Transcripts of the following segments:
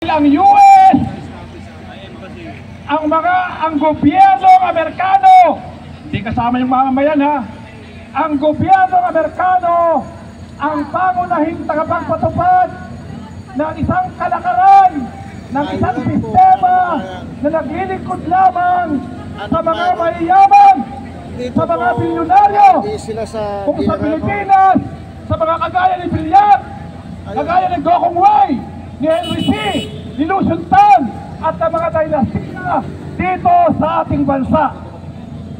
ang US, ang gobyernong Amerikano, hindi kasama yung mamamayan ha, ang gobyernong Amerikano ang pangunahing tagapagpatupad ng isang kalakaran, ng isang sistema na naglilingkod lamang sa mga mayayaman, sa mga bilyonaryo, kung sa Pilipinas, sa mga kagaya ni Villar, kagaya ni Gokong Wei, ni Henry C., ni Lucian Tan, at ang mga dynastia dito sa ating bansa.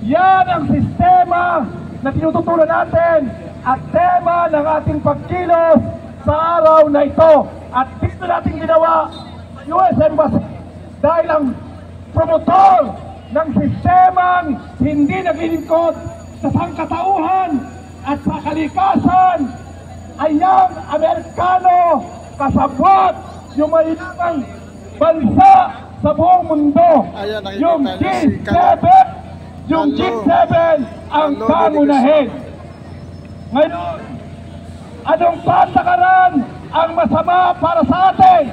Yan ang sistema na tinututunan natin at tema ng ating pagkilos sa araw na ito. At dito natin ginawa US Embassy dahil ang promotor ng sistemang hindi naglilingkod sa sangkatauhan at sa kalikasan ay ang Amerikano, kasabot yung mayayamang bansa sa buong mundo. Yung G7, yung G7 ang pangunahin. Ngayon, anong patakaran ang masama para sa atin?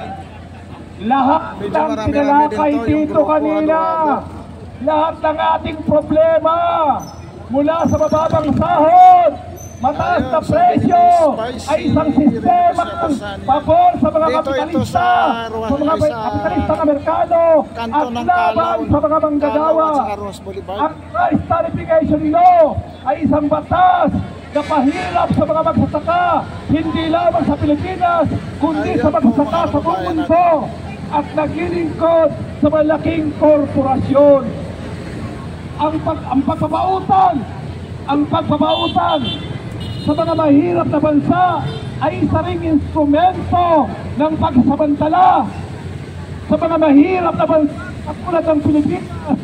Lahat ng tinalakay dito kanina, lahat ng ating problema, mula sa mababang sahod, mataas na presyo, ay isang sistema pabor sa mga kapitalista, sa mga kapitalistang Amerikano, at laban sa mga manggagawa. Ang price tarification law ay isang batas na pahirap sa mga magsasaka, hindi lamang sa Pilipinas, kundi sa magsasaka sa buong mundo, at naglilingkod sa malaking korporasyon. Ang pagpapautang sa mga mahirap na bansa ay isa ring instrumento ng pagsasamantala sa mga mahirap na bansa katulad ng Pilipinas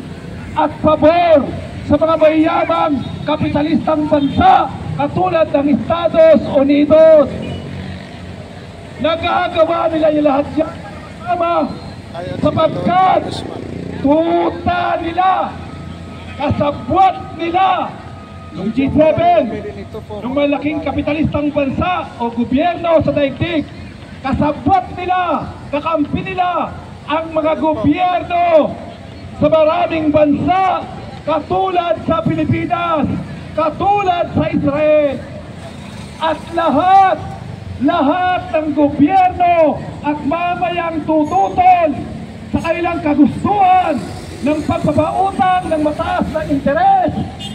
at pabor sa mga mayayamang kapitalistang bansa katulad ng Estados Unidos. Nagagawa nila yung lahat yan sapagkat tuta nila, kasabwat nila yung G7, yung malaking kapitalistang bansa o gobyerno sa daigdig. Kasabwat nila, kakampi nila ang mga gobyerno sa maraming bansa katulad sa Pilipinas, katulad sa Israel. At lahat ng gobyerno at mamayang tututol sa kanilang kagustuhan ng pagpapautang ng mataas na interes,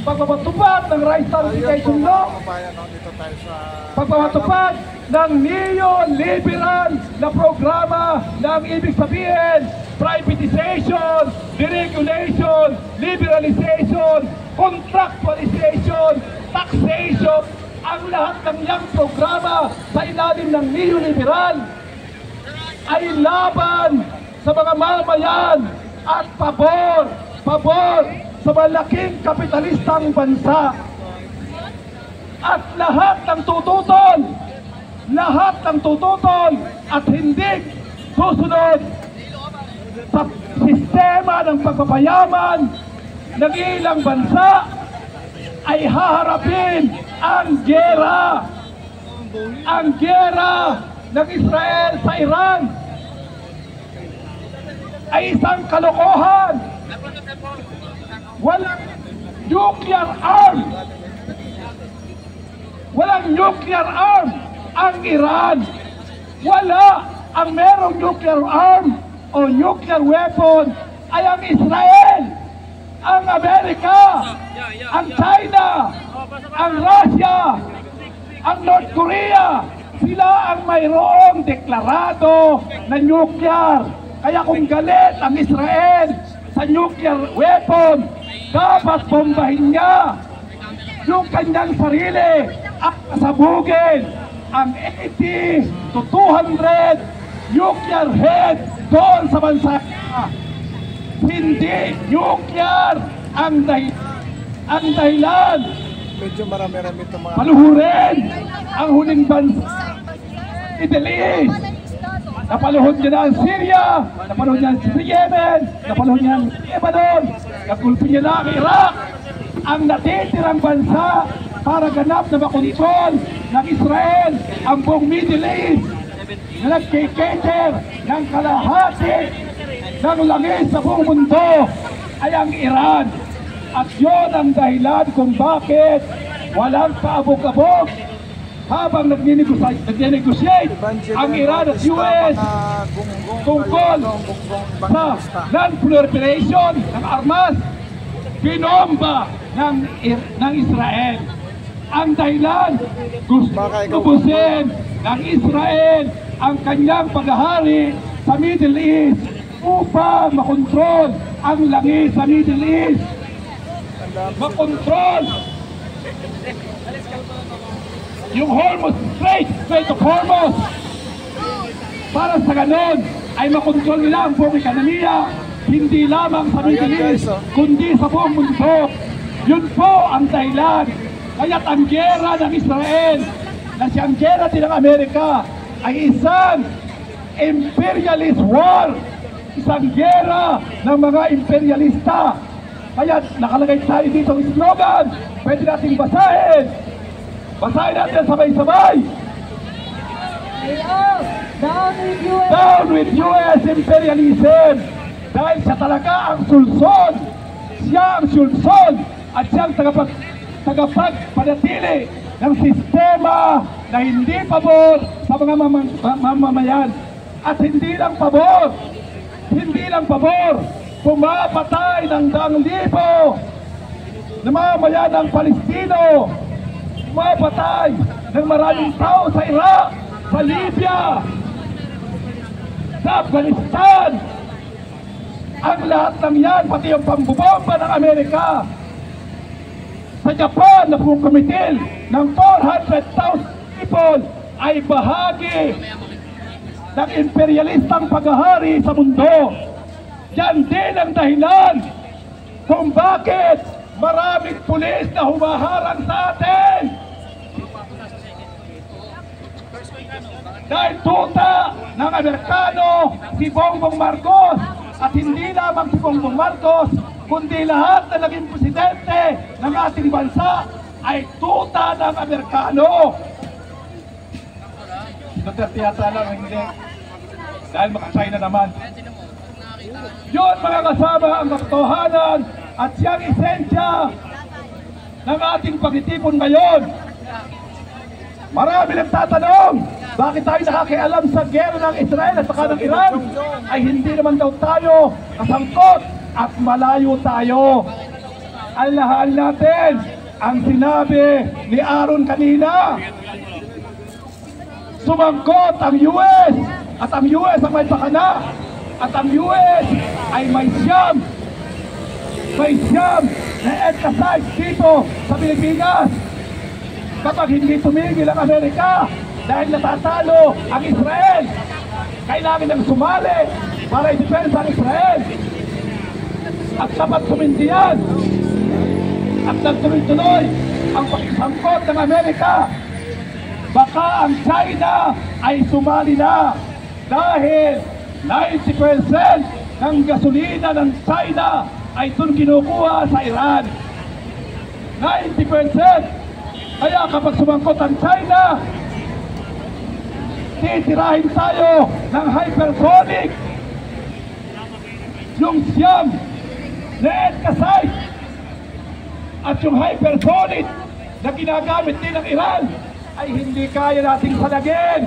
pagpapatupad ng rice tarification law, pagpapatupad ng neoliberal na programa na ang ibig sabihin privatization, deregulation, liberalization, contractualization, taxation. Ang lahat ng iyang programa sa ilalim ng neoliberal ay laban sa mga mamayan at pabor sa malaking kapitalistang bansa. At lahat ng tututol at hindi susunod sa sistema ng pagpapayaman ng ilang bansa ay haharapin ang giyera ng Israel sa Iran ay isang kalokohan. Walang nuclear arm ang Iran. Ang merong nuclear arm o nuclear weapon ay ang Israel, ang Amerika, ang China, ang Russia, ang North Korea. Sila ang mayroong deklarado na nuclear. Kaya kung galit ang Israel sa nuclear weapon, dapat bombahin niya yung kanyang sarili at kasabugin ang 80 to 200 nuclear head doon sa bansa niya. Hindi nuclear ang dahilan. Medyo marami-rami itong mga paluhurin ang huling bansa, Middle East. Napaluhod niya na ang Syria, napaluhod niya ang Yemen, napaluhod niya ang Lebanon, nakulpi niya na ang Iraq. Ang natitirang bansa para ganap na makontrol ng Israel ang buong Middle East. na nagkikater ng kalahati ng langis sa buong mundo ay ang Iran. At yun ang dahilan kung bakit walang kaabog-abog habang nag-negotiate ang Iran at US tungkol sa non-proliferation ng armas, binomba ng Israel. Ang dahilan, gusto ubusin ng Israel ang kanyang paghahari sa Middle East upang makontrol ang langis sa Middle East. Makontrol yung Hormuz Strait of Hormuz, para sa ganon ay makontrol nila ang buong ekonomiya, hindi lamang sa Middle East kundi sa buong mundo. Yun po ang dahilan kaya't ang gera ng Israel na siyang gera din ng Amerika ay isang imperialist war, isang gera ng mga imperialista. Kaya nakalagay tayo dito ang slogan, pwede nating basahin. Basahin natin sabay-sabay. Down with US imperialism. Dahil siya talaga ang sulson. Siya ang sulson at siyang tagapagpanatili ng sistema na hindi pabor sa mga mamamayan. At hindi lang pabor, pumapatay ng daang libo na mamamayan ng Palestino, pumapatay ng maraming tao sa Iraq, sa Libya, sa Afghanistan. Ang lahat ng yan, pati yung pambubomba ng Amerika. Sa Japan na pumitil ng 400,000 people ay bahagi ng imperialistang paghahari sa mundo. Yan din ang dahilan kung bakit maraming pulis na humaharang sa atin. Dahil tuta ng Amerikano si Bongbong Marcos, at hindi lamang si Bongbong Marcos kundi lahat na naging presidente ng ating bansa ay tuta ng Amerikano. Duterte yata lang hindi, dahil maka-China naman. Yun mga kasama ang katotohanan at siyang esensya ng ating pagtitipon ngayon. Marami nagtatanong, bakit tayo nakakialam sa gera ng Israel at saka ng Iran? Ay hindi naman daw tayo kasangkot at malayo tayo. Alahaan natin ang sinabi ni Aaron kanina. Sumangkot ang US at ang US ang may pakana at ang US ay may siyam na emphasize dito sa Pilipinas. Kapag hindi tumigil ang Amerika dahil natatalo ang Israel, kailangan nang sumali para i-defense ang Israel. At dapat sumindi yan. At nagtuloy-tuloy ang pagsangkot ng Amerika. Baka ang China ay sumali na dahil 90% ng gasolina ng China ay doon kinukuha sa Iran. 90%! Kaya kapag sumangkot ang China, titirahin tayo ng hypersonic. Yung siyam na EDCA at yung hypersonic na ginagamit din ng Iran ay hindi kaya nating salagin.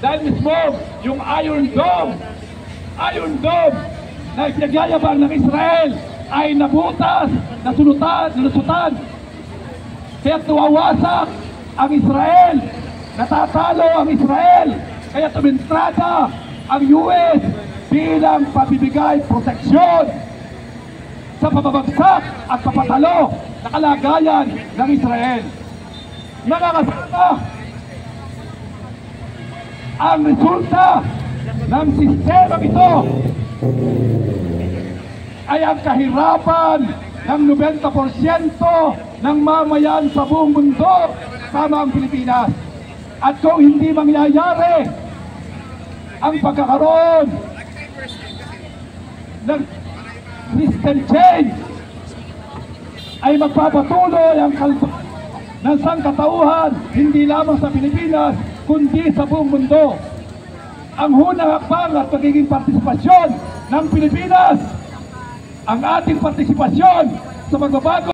Dahil mismo yung Iron Dome na ipinagyayabang ng Israel ay nabutas, nalusutan. Kaya tuwawasak ang Israel, natatalo ang Israel, kaya tumintrada ang US bilang pabibigay proteksyon sa pababagsak at papatalo na kalagayan ng Israel. Mga kasama, ang resulta ng sistema ito ay ang kahirapan ng 90% ng mamayan sa buong mundo, sama ang Pilipinas. At kung hindi mangyayari ang pagkakaroon ng system change, ay magpapatuloy ang ng sangkatauhan, hindi lamang sa Pilipinas, kundi sa buong mundo. ang hunang hakbang at magiging partisipasyon ng Pilipinas, ang ating partisipasyon sa pagbabago